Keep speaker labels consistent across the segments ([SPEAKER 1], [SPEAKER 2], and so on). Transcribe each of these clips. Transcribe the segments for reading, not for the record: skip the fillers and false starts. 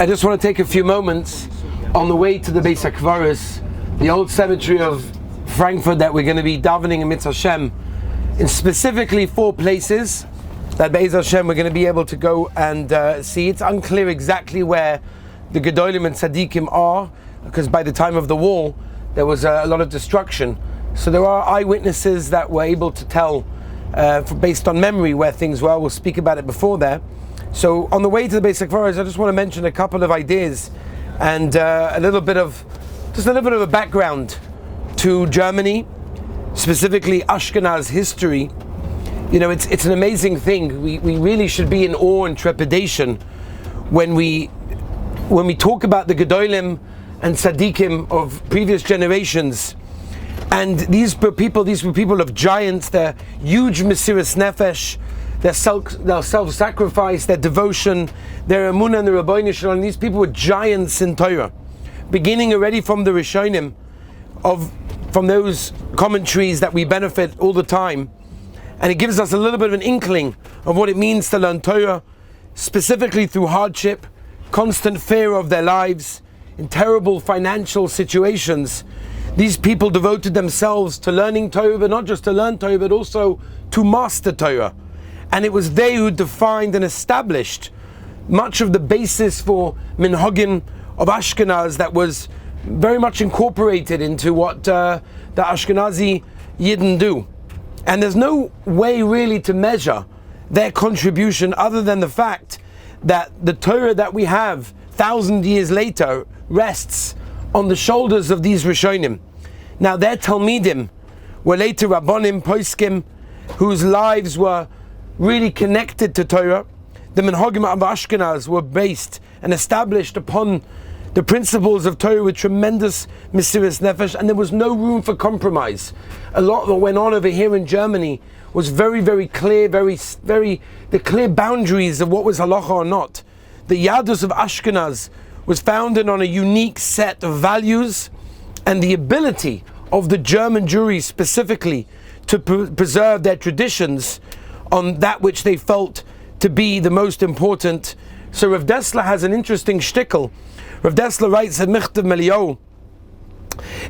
[SPEAKER 1] I just want to take a few moments on the way to the Beis HaKvaros, the old cemetery of Frankfurt that we're going to be davening in Mitzvah Hashem, in specifically 4 places that Be'ez Hashem we're going to be able to go and see. It's unclear exactly where the Gedolim and Tzaddikim are, because by the time of the war there was a lot of destruction. So there are eyewitnesses that were able to tell based on memory where things were. We'll speak about it before there. So on the way to the Beis HaKvaros, I just want to mention a couple of ideas and a little bit of a background to Germany, specifically Ashkenaz history. You know, it's an amazing thing. We really should be in awe and trepidation when we talk about the Gedolim and Tzaddikim of previous generations. And these were people of giants. They're huge Mesiras Nefesh, their self-sacrifice, their devotion, their emunah and the Rabbi Shalom. These people were giants in Torah, beginning already from the Rishonim, from those commentaries that we benefit all the time. And it gives us a little bit of an inkling of what it means to learn Torah, specifically through hardship, constant fear of their lives, in terrible financial situations. These people devoted themselves to learning Torah, but not just to learn Torah, but also to master Torah. And it was they who defined and established much of the basis for minhagim of Ashkenaz that was very much incorporated into what the Ashkenazi Yidden do. And there's no way really to measure their contribution other than the fact that the Torah that we have 1,000 years later rests on the shoulders of these Rishonim. Now their Talmidim were later Rabbonim, Poskim, whose lives were really connected to Torah. The Minhagim of Ashkenaz were based and established upon the principles of Torah with tremendous Mesiras Nefesh, and there was no room for compromise. A lot that went on over here in Germany was very, very clear, the clear boundaries of what was halacha or not. The Yadus of Ashkenaz was founded on a unique set of values, and the ability of the German Jewry specifically to preserve their traditions on that which they felt to be the most important. So Rav Dessler has an interesting shtickle. Rav Dessler writes at Michtav Meliyahu,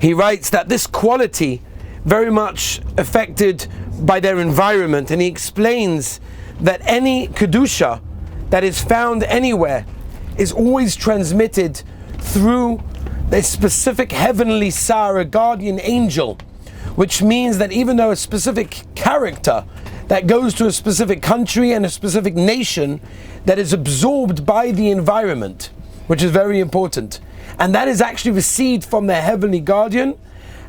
[SPEAKER 1] he writes that this quality very much affected by their environment, and he explains that any kedusha that is found anywhere is always transmitted through a specific heavenly sar, a guardian angel, which means that even though a specific character that goes to a specific country and a specific nation, that is absorbed by the environment, which is very important, and that is actually received from their heavenly guardian.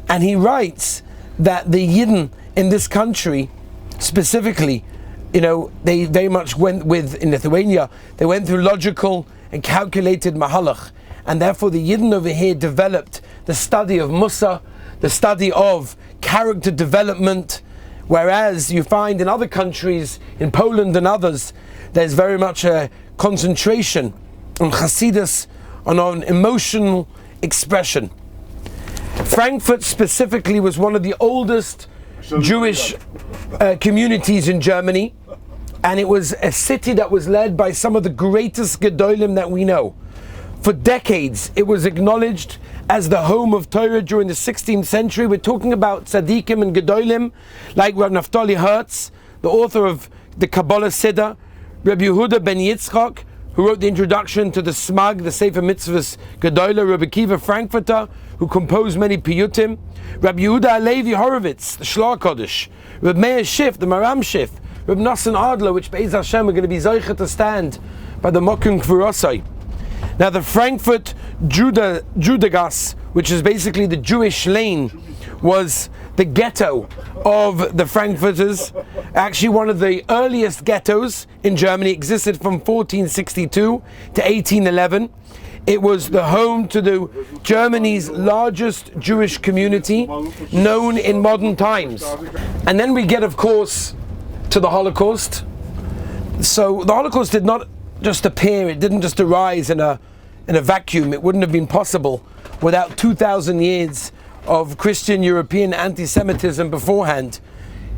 [SPEAKER 1] And he writes that the Yidden in this country specifically, you know, they very much went with, in Lithuania, they went through logical and calculated mahalach, and therefore the Yidden over here developed the study of Musa, the study of character development, whereas you find in other countries, in Poland and others, there's very much a concentration on Hasidus, on emotional expression. Frankfurt specifically was one of the oldest Jewish communities in Germany, and it was a city that was led by some of the greatest Gedolim that we know. For decades, it was acknowledged as the home of Torah during the 16th century. We're talking about Tzaddikim and Gedolim, like Rav Naftali Hertz, the author of the Kabbalah Siddur, Rabbi Yehuda ben Yitzchak, who wrote the introduction to the Smag, the Sefer Mitzvahs Gedolah, Rabbi Kiva Frankfurter, who composed many piyutim, Rabbi Yehuda Alevi Horowitz, the Shlar Kodesh, Rabbi Meir Schiff, the Maram Schiff, Rabbi Nassan Adler, which Be'ez Hashem are going to be zeicha to stand by the Mokum Kvurosai. Now the Frankfurt Judagas, which is basically the Jewish lane, was the ghetto of the Frankfurters. Actually one of the earliest ghettos in Germany, existed from 1462 to 1811. It was the home to Germany's largest Jewish community known in modern times. And then we get, of course, to the Holocaust. So the Holocaust did not just appear, it didn't just arise in a vacuum. It wouldn't have been possible without 2,000 years of Christian European anti-Semitism beforehand.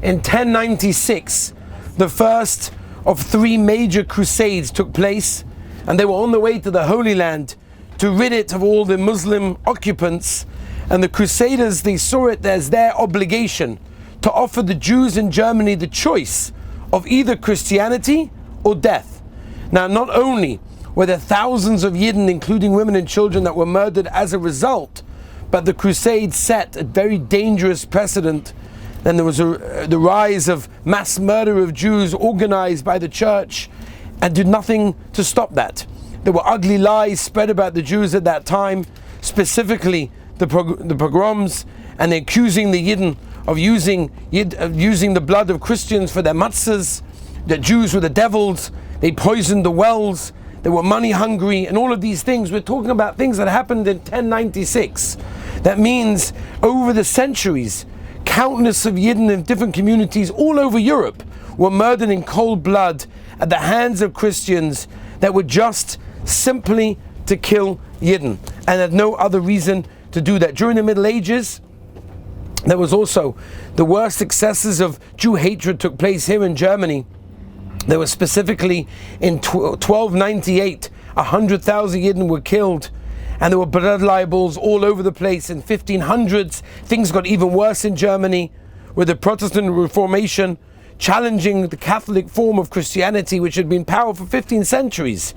[SPEAKER 1] In 1096, the first of 3 major crusades took place. and they were on the way to the Holy Land to rid it of all the Muslim occupants. And the Crusaders, they saw it as their obligation to offer the Jews in Germany the choice of either Christianity or death. Now, not only were there thousands of Yidden, including women and children, that were murdered as a result, but the Crusades set a very dangerous precedent. Then there was the rise of mass murder of Jews organized by the church, and did nothing to stop that. There were ugly lies spread about the Jews at that time, specifically the pogroms, and they're accusing the Yidden of using the blood of Christians for their matzahs. The Jews were the devils, they poisoned the wells, they were money hungry, and all of these things. We're talking about things that happened in 1096. That means over the centuries, countless of Yidden in different communities all over Europe were murdered in cold blood at the hands of Christians that were just simply to kill Yidden, and had no other reason to do that. During the Middle Ages, there was also the worst excesses of Jew hatred took place here in Germany. There was specifically in 1298, 100,000 Yidden were killed, and there were blood libels all over the place. In 1500s, things got even worse in Germany, with the Protestant Reformation challenging the Catholic form of Christianity, which had been powerful for 15 centuries.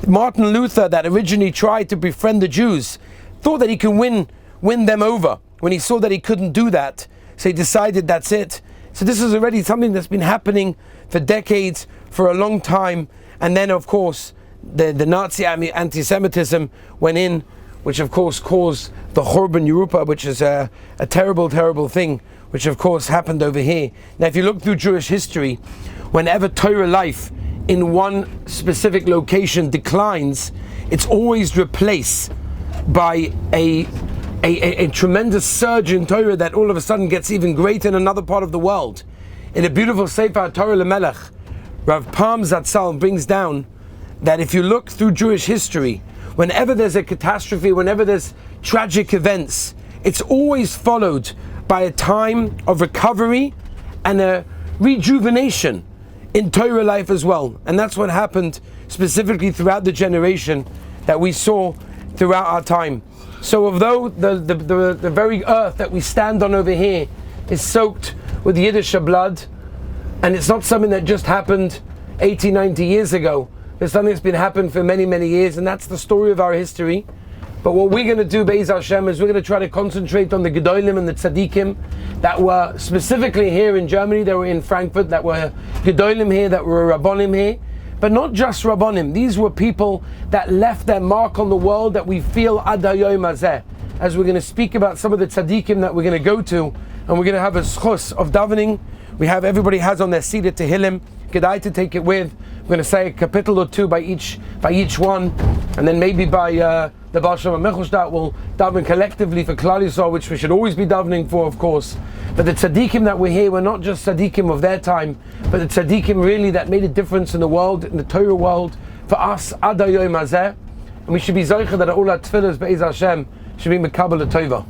[SPEAKER 1] Martin Luther, that originally tried to befriend the Jews, thought that he could win them over. When he saw that he couldn't do that, so he decided that's it. So this is already something that's been happening for decades, for a long time. And then, of course, the Nazi anti-Semitism went in, which of course caused the Churban Europa, which is a terrible, terrible thing, which of course happened over here. Now, if you look through Jewish history, whenever Torah life in one specific location declines, it's always replaced by a tremendous surge in Torah that all of a sudden gets even greater in another part of the world. In a beautiful Sefer Torah Lemelech, Rav Palm Zatzal brings down that if you look through Jewish history, whenever there's a catastrophe, whenever there's tragic events, it's always followed by a time of recovery and a rejuvenation in Torah life as well. And that's what happened specifically throughout the generation that we saw throughout our time. So although the very earth that we stand on over here is soaked with Yiddish blood, and it's not something that just happened 80, 90 years ago, it's something that's been happening for many, many years, and that's the story of our history. But what we're going to do, Be'ez Hashem, is we're going to try to concentrate on the Gedolim and the Tzaddikim that were specifically here in Germany, that were in Frankfurt, that were Gedolim here, that were Rabbonim here. But not just Rabbonim, these were people that left their mark on the world that we feel ad hayom hazeh. As we're going to speak about some of the tzaddikim that we're going to go to, and we're going to have a schus of davening. Everybody has on their Seder Tehillim, Kedai to take it with. We're going to say a kapitel or two by each one, and then maybe by the Baal Shem HaMechelshtat will daven collectively for Klal Yisrael, which we should always be davening for, of course. But the tzaddikim that we're here, we're not just tzaddikim of their time, but the tzaddikim really that made a difference in the world, in the Torah world, for us, ad hayom hazeh. And we should be zocher that all our tefillahs, Be'ez Hashem, should be mekabel tova.